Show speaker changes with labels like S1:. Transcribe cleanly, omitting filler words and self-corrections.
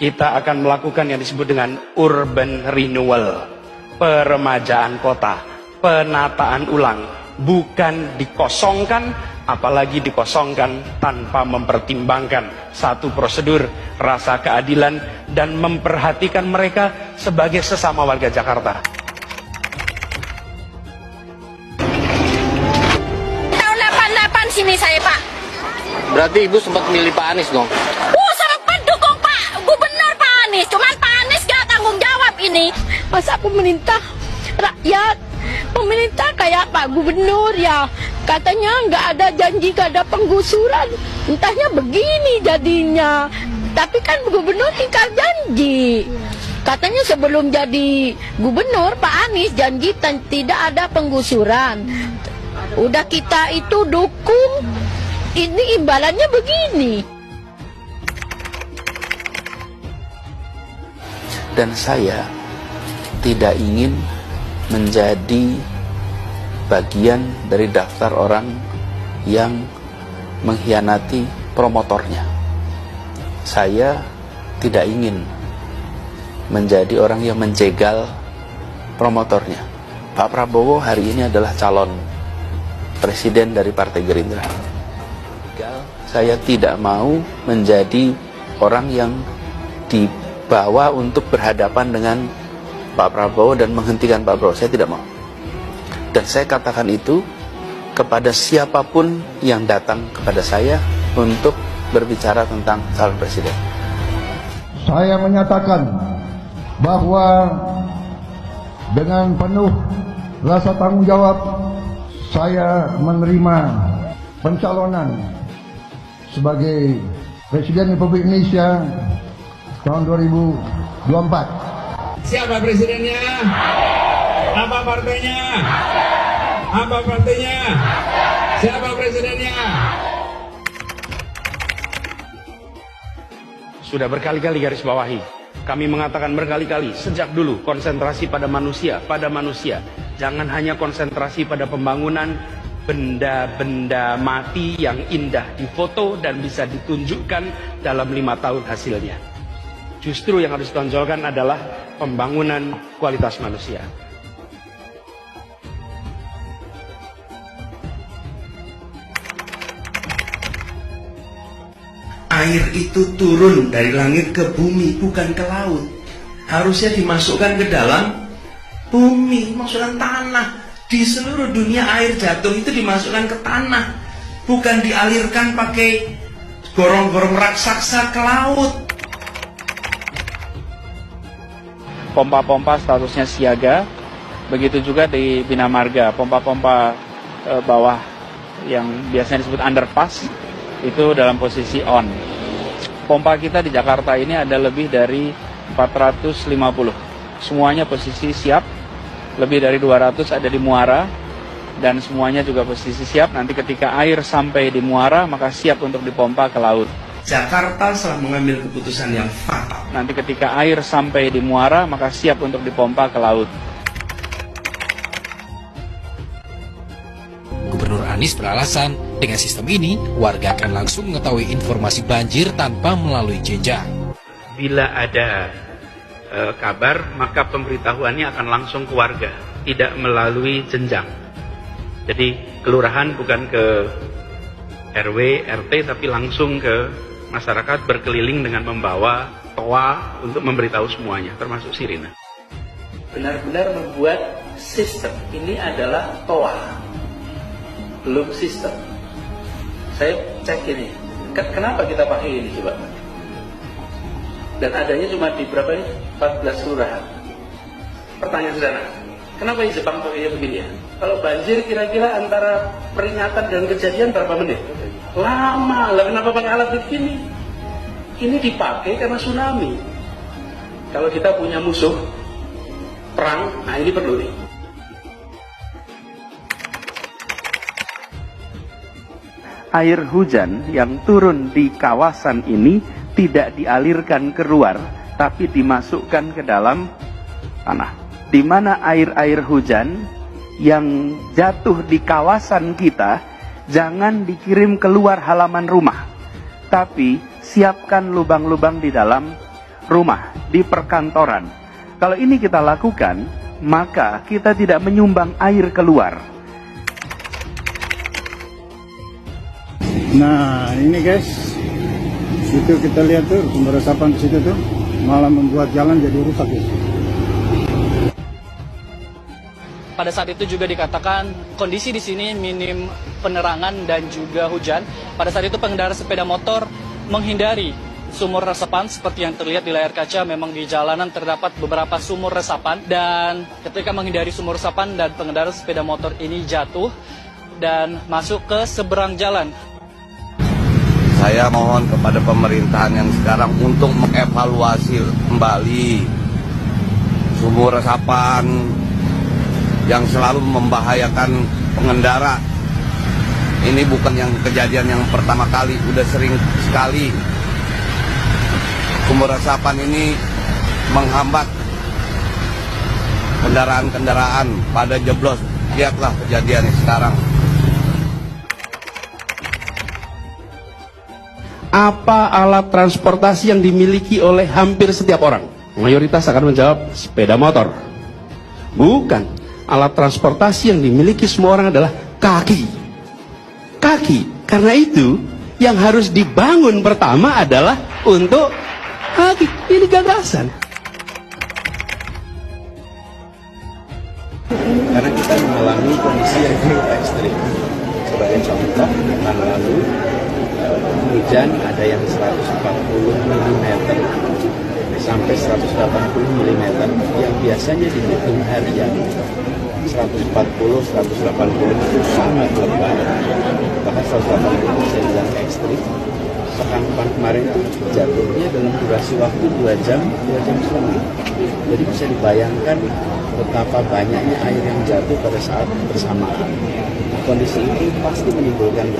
S1: kita akan melakukan yang disebut dengan urban renewal, peremajaan kota, penataan ulang, bukan dikosongkan, apalagi dikosongkan tanpa mempertimbangkan satu prosedur, rasa keadilan, dan memperhatikan mereka sebagai sesama warga Jakarta.
S2: Tahun 88 sini saya, Pak.
S3: Berarti Ibu sempat milih Pak Anies dong?
S2: Sempat dukung Pak Gubernur Pak Anies, cuman Pak Anies gak tanggung jawab ini. Masa pemerintah rakyat, pemerintah kayak Pak Gubernur ya, katanya nggak ada janji, nggak ada penggusuran, entahnya begini jadinya. Tapi kan gubernur tinggal janji, katanya sebelum jadi gubernur Pak Anies janji tidak ada penggusuran. Udah kita itu dukung, ini imbalannya begini.
S4: Dan saya tidak ingin menjadi bagian dari daftar orang yang mengkhianati promotornya. Saya tidak ingin menjadi orang yang menjegal promotornya. Pak Prabowo hari ini adalah calon presiden dari Partai Gerindra. Saya tidak mau menjadi orang yang dibawa untuk berhadapan dengan Pak Prabowo dan menghentikan Pak Prabowo. Saya tidak mau. Dan saya katakan itu kepada siapapun yang datang kepada saya untuk berbicara tentang calon presiden.
S5: Saya menyatakan bahwa dengan penuh rasa tanggung jawab saya menerima pencalonan sebagai Presiden Republik Indonesia tahun 2024.
S6: Siapa presidennya? Apa partainya? Apa partainya? Siapa presidennya?
S1: Sudah berkali-kali garis bawahi, kami mengatakan berkali-kali sejak dulu, konsentrasi pada manusia, jangan hanya konsentrasi pada pembangunan benda-benda mati yang indah difoto dan bisa ditunjukkan dalam 5 tahun hasilnya. Justru yang harus ditonjolkan adalah pembangunan kualitas manusia.
S7: Air itu turun dari langit ke bumi, bukan ke laut. Harusnya dimasukkan ke dalam bumi, masukkan tanah. Di seluruh dunia air jatuh itu dimasukkan ke tanah, bukan dialirkan pakai gorong-gorong raksasa ke laut.
S8: Pompa-pompa statusnya siaga, begitu juga di Bina Marga, pompa-pompa bawah yang biasanya disebut underpass itu dalam posisi on. Pompa kita di Jakarta ini ada lebih dari 450, semuanya posisi siap, lebih dari 200 ada di muara, dan semuanya juga posisi siap, nanti ketika air sampai di muara maka siap untuk dipompa ke laut.
S7: Jakarta telah mengambil keputusan yang fatal.
S8: Nanti ketika air sampai di muara maka siap untuk dipompa ke laut.
S9: Gubernur Anies beralasan, dengan sistem ini, warga akan langsung mengetahui informasi banjir tanpa melalui jenjang.
S1: Bila ada kabar, maka pemberitahuannya akan langsung ke warga, tidak melalui jenjang. Jadi kelurahan bukan ke RW, RT, tapi langsung ke masyarakat, berkeliling dengan membawa toa untuk memberitahu semuanya, termasuk sirine.
S4: Benar-benar membuat sistem ini adalah toa, belum sistem. Saya cek ini, kenapa kita pakai ini coba? Dan adanya cuma di berapa ini? 14 kelurahan. Pertanyaan sederhana, kenapa di Jepang pakainya begini ya? Kalau banjir kira-kira antara peringatan dan kejadian berapa menit? Lama lah, kenapa pakai alat begini? Ini dipakai karena tsunami. Kalau kita punya musuh perang, nah ini perlu nih. Air hujan yang turun di kawasan ini tidak dialirkan keluar, tapi dimasukkan ke dalam tanah. Di mana air-air hujan yang jatuh di kawasan kita jangan dikirim keluar halaman rumah, tapi siapkan lubang-lubang di dalam
S1: rumah, di perkantoran. Kalau ini kita lakukan, maka kita tidak menyumbang air keluar.
S5: Nah ini guys, situ kita lihat tuh sumber resapan di situ tuh malah membuat jalan jadi rusak guys.
S10: Pada saat itu juga dikatakan kondisi di sini minim penerangan dan juga hujan. Pada saat itu pengendara sepeda motor menghindari sumur resapan seperti yang terlihat di layar kaca. Memang di jalanan terdapat beberapa sumur resapan dan ketika menghindari sumur resapan dan pengendara sepeda motor ini jatuh dan masuk ke seberang jalan.
S11: Saya mohon kepada pemerintahan yang sekarang untuk mengevaluasi kembali sumur resapan yang selalu membahayakan pengendara. Ini bukan yang kejadian yang pertama kali, udah sering sekali sumur resapan ini menghambat kendaraan-kendaraan pada jeblos. Lihatlah kejadiannya sekarang.
S1: Apa alat transportasi yang dimiliki oleh hampir setiap orang? Mayoritas akan menjawab sepeda motor. Bukan. Alat transportasi yang dimiliki semua orang adalah kaki. Kaki. Karena itu, yang harus dibangun pertama adalah untuk kaki. Ini gagasan.
S4: Karena kita mengalami kondisi yang cukup ekstrim. Sebagai contoh, tahun lalu hujan ada yang 140 mm sampai 180 mm yang biasanya dihitung harian. 140, 180 itu sangat lebat. Bahkan 180 bisa bilang ekstrim. Pekan kemarin itu jatuhnya dalam durasi waktu 2 jam setengah. Jadi bisa dibayangkan betapa banyaknya air yang jatuh pada saat bersamaan. Kondisi itu pasti menimbulkan